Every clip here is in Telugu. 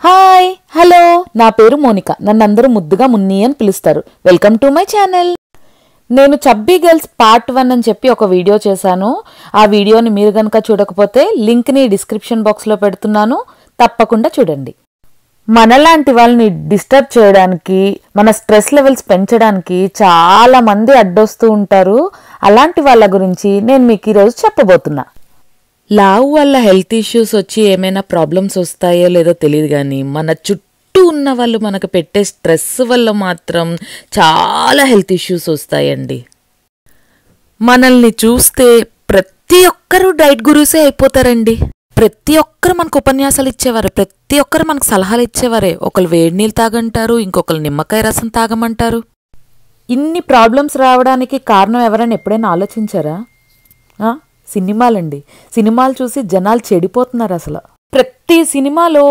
హాయ్ హలో నా పేరు మోనిక. నన్ను అందరూ ముద్దుగా మున్ని అని పిలుస్తారు. Welcome to my channel. నేను చబ్బీ గర్ల్స్ పార్ట్ 1 అని చెప్పి ఒక వీడియో చేశాను. ఆ వీడియోని మీరు గనక చూడకపోతే లింక్ని డిస్క్రిప్షన్ బాక్స్లో పెడుతున్నాను, తప్పకుండా చూడండి. మనలాంటి వాళ్ళని డిస్టర్బ్ చేయడానికి, మన స్ట్రెస్ లెవెల్స్ పెంచడానికి చాలా మంది అడ్డొస్తూ ఉంటారు. అలాంటి వాళ్ళ గురించి నేను మీకు ఈరోజు చెప్పబోతున్నా. లావు వల్ల హెల్త్ ఇష్యూస్ వచ్చి ఏమైనా ప్రాబ్లమ్స్ వస్తాయో లేదో తెలియదు, కానీ మన చుట్టూ ఉన్న వాళ్ళు మనకు పెట్టే స్ట్రెస్ వల్ల మాత్రం చాలా హెల్త్ ఇష్యూస్ వస్తాయండి. మనల్ని చూస్తే ప్రతి ఒక్కరూ డైట్ గురూసే అయిపోతారండి. ప్రతి ఒక్కరు మనకు ఉపన్యాసాలు ఇచ్చేవారే, ప్రతి ఒక్కరు మనకు సలహాలు ఇచ్చేవారే. ఒకరు వేడి నీళ్ళు తాగంటారు, ఇంకొకరు నిమ్మకాయ రసం తాగమంటారు. ఇన్ని ప్రాబ్లమ్స్ రావడానికి కారణం ఎవరైనా ఎప్పుడైనా ఆలోచించారా? సినిమాలండి. సినిమాలు చూసి జనాలు చెడిపోతున్నారు. అసలు ప్రతి సినిమాలో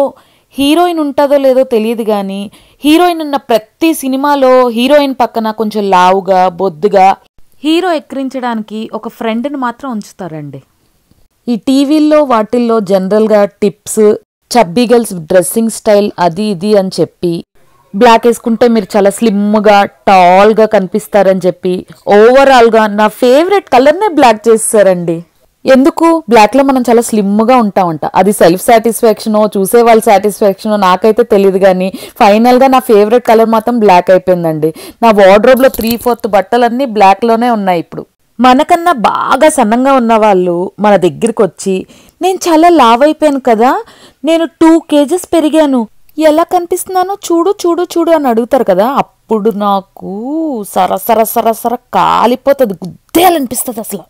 హీరోయిన్ ఉంటుందో లేదో తెలియదు, కానీ హీరోయిన్ ఉన్న ప్రతి సినిమాలో హీరోయిన్ పక్కన కొంచెం లావుగా బొద్దుగా హీరో ఎక్కిరించడానికి ఒక ఫ్రెండ్ని మాత్రం ఉంచుతారండి. ఈ టీవీల్లో వాటిల్లో జనరల్గా tips, chubby girls dressing style అది ఇది అని చెప్పి, బ్లాక్ వేసుకుంటే మీరు చాలా స్లిమ్గా టాల్గా కనిపిస్తారని చెప్పి ఓవరాల్గా నా ఫేవరెట్ కలర్నే బ్లాక్ చేస్తారండి. ఎందుకు? బ్లాక్లో మనం చాలా స్లిమ్గా ఉంటామంట. అది సెల్ఫ్ సాటిస్ఫాక్షనో చూసే వాళ్ళ సాటిస్ఫాక్షనో నాకైతే తెలియదు, కానీ ఫైనల్గా నా ఫేవరెట్ కలర్ మాత్రం బ్లాక్ అయిపోయిందండి. నా వార్డ్రోబ్లో 3/4 బట్టలన్నీ బ్లాక్లోనే ఉన్నాయి. ఇప్పుడు మనకన్నా బాగా సన్నంగా ఉన్న వాళ్ళు మన దగ్గరికి వచ్చి, నేను చాలా లావ్ అయిపోయాను కదా, నేను 2 kgs పెరిగాను, ఎలా కనిపిస్తున్నానో చూడు చూడు చూడు అని అడుగుతారు కదా. అప్పుడు నాకు సరసర సరసర కాలిపోతుంది, గుద్దేయాలనిపిస్తుంది అసలు.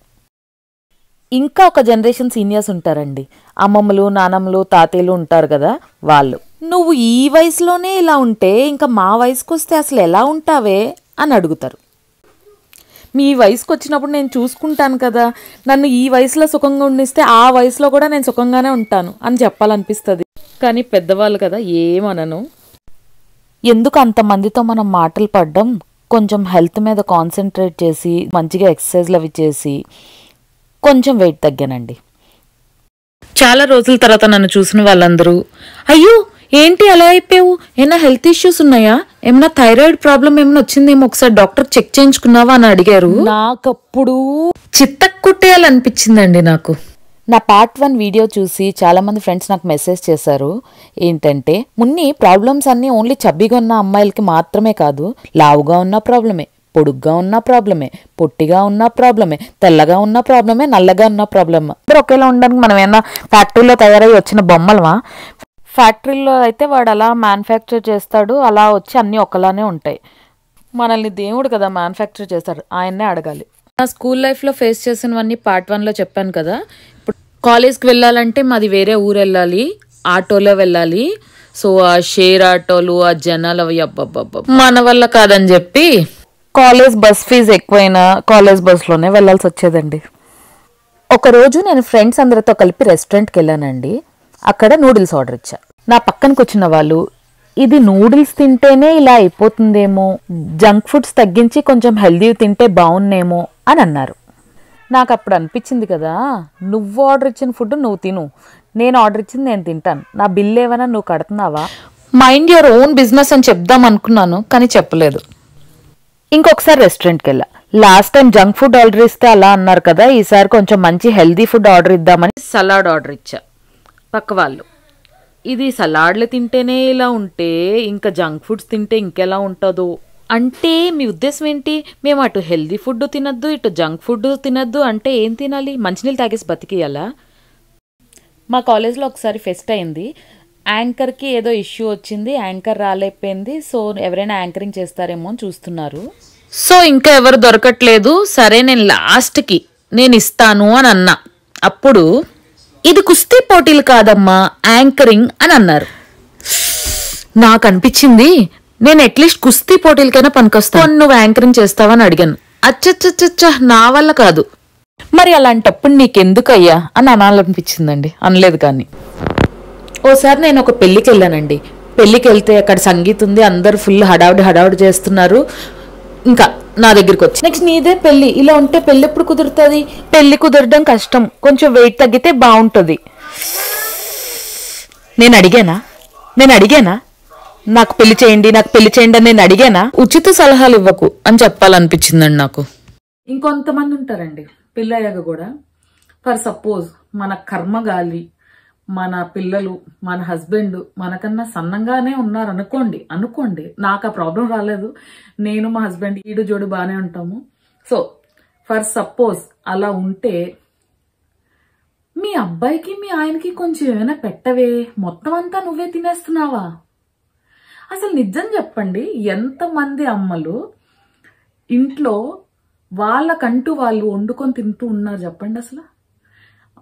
ఇంకా ఒక జనరేషన్ సీనియర్స్ ఉంటారండి, అమ్మమ్మలు నానమ్మలు తాతయ్యలు ఉంటారు కదా, వాళ్ళు నువ్వు ఈ వయసులోనే ఇలా ఉంటే ఇంకా మా వయసుకు వస్తే అసలు ఎలా ఉంటావే అని అడుగుతారు. మీ వయసుకు వచ్చినప్పుడు నేను చూసుకుంటాను కదా, నన్ను ఈ వయసులో సుఖంగా ఉండిస్తే ఆ వయసులో కూడా నేను సుఖంగానే ఉంటాను అని చెప్పాలనిపిస్తుంది. కానీ పెద్దవాళ్ళు కదా, ఏమనను. ఎందుకు అంతమందితో మనం మాటలు పడ్డం? కొంచెం హెల్త్ మీద కాన్సన్ట్రేట్ చేసి మంచిగా ఎక్సర్సైజ్లు అవి చేసి కొంచెం వెయిట్ తగ్గానండి. చాలా రోజుల తర్వాత నన్ను చూసిన వాళ్ళందరూ, అయ్యో ఏంటి అలా అయిపోయావు, ఏమైనా హెల్త్ ఇష్యూస్ ఉన్నాయా, ఏమైనా థైరాయిడ్ ప్రాబ్లం ఏమైనా వచ్చిందేమో, ఒకసారి డాక్టర్ చెక్ చేయించుకున్నావా అని అడిగారు. నాకప్పుడు చిత్తకు కుట్టేయాలనిపించిందండి. నాకు నా పార్ట్ 1 వీడియో చూసి చాలామంది ఫ్రెండ్స్ నాకు మెసేజ్ చేశారు. ఏంటంటే, మున్ని ప్రాబ్లమ్స్ అన్నీ ఓన్లీ చబ్బీగా ఉన్న అమ్మాయిలకి మాత్రమే కాదు, లావుగా ఉన్న ప్రాబ్లమే, పొడుగ్గా ఉన్న ప్రాబ్లమే, పొట్టిగా ఉన్న ప్రాబ్లమే, తెల్లగా ఉన్న ప్రాబ్లమే, నల్లగా ఉన్న ప్రాబ్లమే. అందరూ ఒకేలా ఉండడానికి మనం ఏమన్నా ఫ్యాక్టరీలో తయారై వచ్చిన బొమ్మలమా? ఫ్యాక్టరీలో అయితే వాడు అలా మ్యానుఫ్యాక్చర్ చేస్తాడు, అలా వచ్చి అన్నీ ఒకలానే ఉంటాయి. మనల్ని దేవుడు కదా మ్యానుఫ్యాక్చర్ చేస్తాడు, ఆయన్నే అడగాలి. నా స్కూల్ లైఫ్లో ఫేస్ చేసినవన్నీ పార్ట్ 1లో చెప్పాను కదా. ఇప్పుడు కాలేజ్కి వెళ్ళాలంటే మాది వేరే ఊరు వెళ్ళాలి, ఆటోలో వెళ్ళాలి. సో ఆ షేర్ ఆటోలు, ఆ జనాలు అవి అబ్బబ్బబ్బ మన వల్ల కాదని చెప్పి కాలేజ్ బస్ ఫీజు ఎక్కువైనా కాలేజ్ బస్లోనే వెళ్ళాల్సి వచ్చేదండి. ఒకరోజు నేను ఫ్రెండ్స్ అందరితో కలిపి రెస్టారెంట్కి వెళ్ళానండి. అక్కడ నూడిల్స్ ఆర్డర్ ఇచ్చా. నా పక్కనకు వచ్చిన వాళ్ళు, ఇది నూడిల్స్ తింటేనే ఇలా అయిపోతుందేమో, జంక్ ఫుడ్స్ తగ్గించి కొంచెం హెల్దీ తింటే బాగున్నేమో అని అన్నారు. నాకు అప్పుడు అనిపించింది కదా, నువ్వు ఆర్డర్ ఇచ్చిన ఫుడ్ నువ్వు తిను, నేను ఆర్డర్ ఇచ్చింది నేను తింటాను, నా బిల్ ఏమైనా నువ్వు కడుతున్నావా, మైండ్ యువర్ ఓన్ బిజినెస్ అని చెప్దాం అనుకున్నాను, కానీ చెప్పలేదు. ఇంకొకసారి రెస్టారెంట్కి వెళ్ళా. Last time junk food order ఇస్తే అలా అన్నారు కదా, ఈసారి కొంచెం మంచి హెల్దీ ఫుడ్ ఆర్డర్ ఇద్దామని సలాడ్ ఆర్డర్ ఇచ్చా. పక్క వాళ్ళు, ఇది సలాడ్లు తింటేనే ఇలా ఉంటే ఇంకా జంక్ ఫుడ్స్ తింటే ఇంకెలా ఉంటుందో అంటే, మీ ఉద్దేశం ఏంటి? మేము అటు హెల్దీ ఫుడ్ తినద్దు, ఇటు జంక్ ఫుడ్ తినద్దు అంటే ఏం తినాలి? మంచినీళ్ళు తాగేసి బతికేయాలా? మా కాలేజ్లో ఒకసారి ఫెస్ట్ అయింది. యాంకర్కి ఏదో ఇష్యూ వచ్చింది, యాంకర్ రాలేకపోయింది. సో ఎవరైనా యాంకరింగ్ చేస్తారేమో అని చూస్తున్నారు. సో ఇంకా ఎవరు దొరకట్లేదు, సరే నేను లాస్ట్కి నేను ఇస్తాను అని అన్నా. అప్పుడు ఇది కుస్తీ పోటీలు కాదమ్మా, యాంకరింగ్ అని అన్నారు. నాకు అనిపించింది, నేను అట్లీస్ట్ కుస్తీ పోటీలకైనా పనికొస్తాను, నువ్వు యాంకరింగ్ చేస్తావని అడిగాను. అచ్చచ్చచ్చ నా వల్ల కాదు. మరి అలాంటప్పుడు నీకెందుకయ్యా అని అనాలనిపించిందండి. అనలేదు. కానీ ఓసారి నేను ఒక పెళ్ళికి వెళ్ళానండి. పెళ్ళికి వెళ్తే అక్కడ సంగీతం ఉంది, అందరు ఫుల్ హడావుడి చేస్తున్నారు. ఇంకా నా దగ్గరికి వచ్చి, నెక్స్ట్ నీదే పెళ్ళి, ఇలా ఉంటే పెళ్ళి ఎప్పుడు కుదురుతుంది? పెళ్ళి కుదరడం కష్టం, కొంచెం వెయిట్ తగ్గితే బాగుంటుంది. నేను అడిగానా, నేను అడిగానా నాకు పెళ్లి చేయండి అని నేను అడిగానా? ఉచిత సలహాలు ఇవ్వకు అని చెప్పాలనిపించిందండి నాకు. ఇంకొంతమంది ఉంటారండి పెళ్ళయ్యాక కూడా, ఫర్ సపోజ్ మన కర్మగాలి మన పిల్లలు మన హస్బెండ్ మనకన్నా సన్నంగానే ఉన్నారు అనుకోండి నాకు ఆ ప్రాబ్లం రాలేదు, నేను మా హస్బెండ్ ఈడు జోడు బాగానే ఉంటాము. సో ఫర్ సపోజ్ అలా ఉంటే మీ అబ్బాయికి మీ ఆయనకి కొంచెం ఏమైనా పెట్టవే, మొత్తం అంతా నువ్వే తినేస్తున్నావా? అసలు నిజం చెప్పండి, ఎంతమంది అమ్మలు ఇంట్లో వాళ్ళకంటూ వాళ్ళు వండుకొని తింటూ ఉన్నారు చెప్పండి. అసలు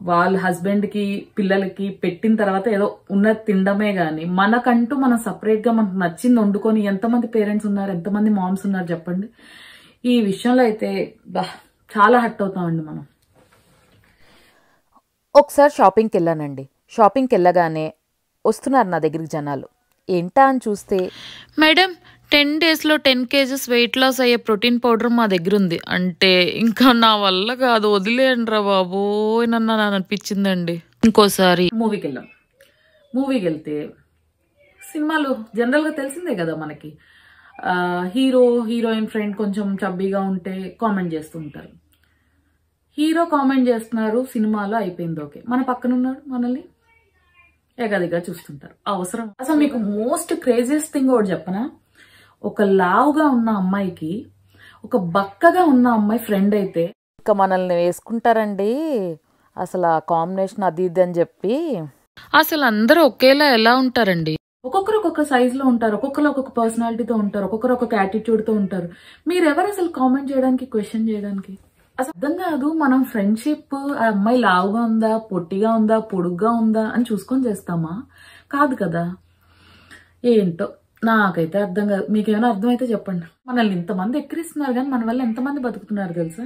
వాళ్ళ హస్బెండ్కి పిల్లలకి పెట్టిన తర్వాత ఏదో ఉన్నది తినడమే గాని మనకంటూ మనం సపరేట్ గా మనకు నచ్చింది వండుకొని ఎంతమంది పేరెంట్స్ ఉన్నారు, ఎంతమంది మామ్స్ ఉన్నారు చెప్పండి. ఈ విషయంలో అయితే చాలా హర్ట్ అవుతామండి మనం. ఒకసారి షాపింగ్కి వెళ్ళానండి. షాపింగ్కి వెళ్ళగానే వస్తున్నారు నా దగ్గరికి జనాలు. ఏంటా అని చూస్తే, మేడం 10 daysలో 10 kgs వెయిట్ లాస్ అయ్యే ప్రోటీన్ పౌడర్ మా దగ్గర ఉంది అంటే, ఇంకా నా వల్ల కాదు వదిలేయండిరా బాబు నన్ను అనిపించిందండి. ఇంకోసారి మూవీకి వెళ్తే సినిమాలు జనరల్గా తెలిసిందే కదా మనకి, హీరోయిన్ ఫ్రెండ్ కొంచెం చబ్బీగా ఉంటే కామెంట్ చేస్తుంటారు. హీరో కామెంట్ చేస్తున్నారు, సినిమాలో అయిపోయింది ఓకే, మన పక్కన ఉన్నాడు మనల్ని ఎగదిగా చూస్తుంటారు. అవసరం? అసలు మీకు మోస్ట్ క్రేజియస్ట్ థింగ్ ఒకటి చెప్పనా, ఒక లావుగా ఉన్న అమ్మాయికి ఒక బక్కగా ఉన్న అమ్మాయి ఫ్రెండ్ అయితే ఇంకా మనల్ని వేసుకుంటారండి. అసలు ఆ కాంబినేషన్ అది ఇది అని చెప్పి అసలు అందరూ ఒకేలా ఎలా ఉంటారండి? ఒక్కొక్కరు ఒక్కొక్క సైజ్ లో ఉంటారు, ఒక్కొక్కరు ఒక్కొక్క పర్సనాలిటీతో ఉంటారు, ఒక్కొక్కరు ఒక్కొక్క యాటిట్యూడ్ తో ఉంటారు. మీరెవరు అసలు కామెంట్ చేయడానికి, క్వశ్చన్ చేయడానికి? అసలు అర్థం కాదు. మనం ఫ్రెండ్షిప్ ఆ అమ్మాయి లావుగా ఉందా, పొట్టిగా ఉందా, పొడుగ్గా ఉందా అని చూసుకొని చేస్తామా? కాదు కదా. ఏంటో నాకైతే అర్థం కాదు. మీకేమైనా అర్థమైతే చెప్పండి. మనల్ని ఇంతమంది ఎక్కిరిస్తున్నారు కానీ మన వల్ల ఎంతమంది బతుకుతున్నారు తెలుసా?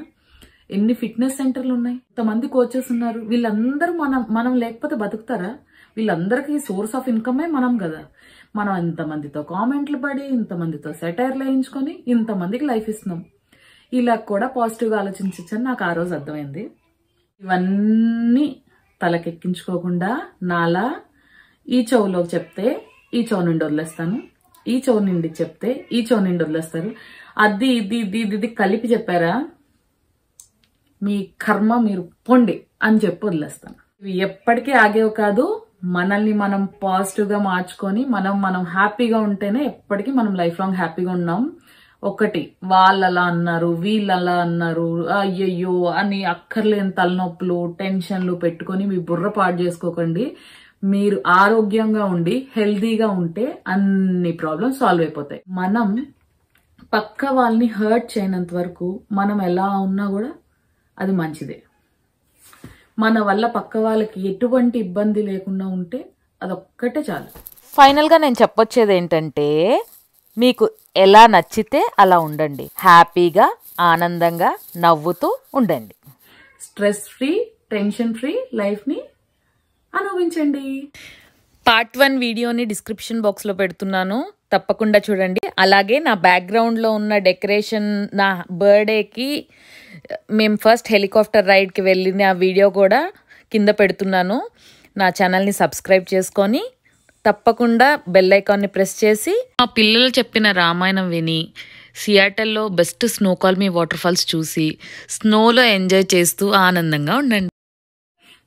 ఎన్ని ఫిట్నెస్ సెంటర్లు ఉన్నాయి, ఇంతమంది కోచెస్ ఉన్నారు. వీళ్ళందరూ మనం లేకపోతే బతుకుతారా? వీళ్ళందరికీ సోర్స్ ఆఫ్ ఇన్కమే మనం కదా. మనం ఇంతమందితో కామెంట్లు పడి, ఇంతమందితో సెటైర్లు వేయించుకొని ఇంతమందికి లైఫ్ ఇస్తున్నాం. ఇలా కూడా పాజిటివ్గా ఆలోచించచ్చని నాకు ఆ రోజు అర్థమైంది. ఇవన్నీ తలకెక్కించుకోకుండా నాలా ఈ చెవులో చెప్తే ఈ చెవు నుండి వదిలేస్తాను, ఈ చెవు నుండి చెప్తే ఈ చెవు నుండి వదిలేస్తారు, అది ఇది కలిపి చెప్పారా మీ కర్మ, మీరు పొండి అని చెప్పి వదిలేస్తాను. ఇవి ఎప్పటికీ ఆగేవి కాదు. మనల్ని మనం పాజిటివ్గా మార్చుకొని మనం హ్యాపీగా ఉంటేనే ఎప్పటికీ మనం లైఫ్ లాంగ్ హ్యాపీగా ఉన్నాం. ఒకటి, వాళ్ళలా అన్నారు వీళ్ళలా అన్నారు అయ్యయ్యో అని అక్కర్లేని తలనొప్పులు టెన్షన్లు పెట్టుకొని మీ బుర్ర పాడు చేసుకోకండి. మీరు ఆరోగ్యంగా ఉండి హెల్దీగా ఉంటే అన్ని ప్రాబ్లమ్స్ సాల్వ్ అయిపోతాయి. మనం పక్క వాళ్ళని హర్ట్ చేయనంత వరకు మనం ఎలా ఉన్నా కూడా అది మంచిదే. మన వల్ల పక్క వాళ్ళకి ఎటువంటి ఇబ్బంది లేకుండా ఉంటే అదొక్కటే చాలు. ఫైనల్గా నేను చెప్పొచ్చేది ఏంటంటే, మీకు ఎలా నచ్చితే అలా ఉండండి, హ్యాపీగా ఆనందంగా నవ్వుతూ ఉండండి, స్ట్రెస్ ఫ్రీ టెన్షన్ ఫ్రీ లైఫ్ని అనుభవించండి. పార్ట్ 1 వీడియోని డిస్క్రిప్షన్ బాక్స్లో పెడుతున్నాను, తప్పకుండా చూడండి. అలాగే నా బ్యాక్గ్రౌండ్లో ఉన్న డెకరేషన్, నా బర్త్డేకి మేము ఫస్ట్ హెలికాప్టర్ రైడ్కి వెళ్ళిన ఆ వీడియో కూడా కింద పెడుతున్నాను. నా ఛానల్ని సబ్స్క్రైబ్ చేసుకొని తప్పకుండా బెల్ ఐకాన్ని ప్రెస్ చేసి మా పిల్లలు చెప్పిన రామాయణం విని సియాటల్లో best Snoqualmie waterfalls చూసి స్నోలో ఎంజాయ్ చేస్తూ ఆనందంగా ఉండండి.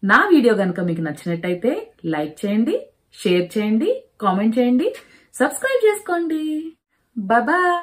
నా వీడియో కనుక మీకు నచ్చినట్టయితే లైక్ చేయండి, షేర్ చేయండి, కామెంట్ చేయండి, సబ్స్క్రైబ్ చేసుకోండి. Bye bye.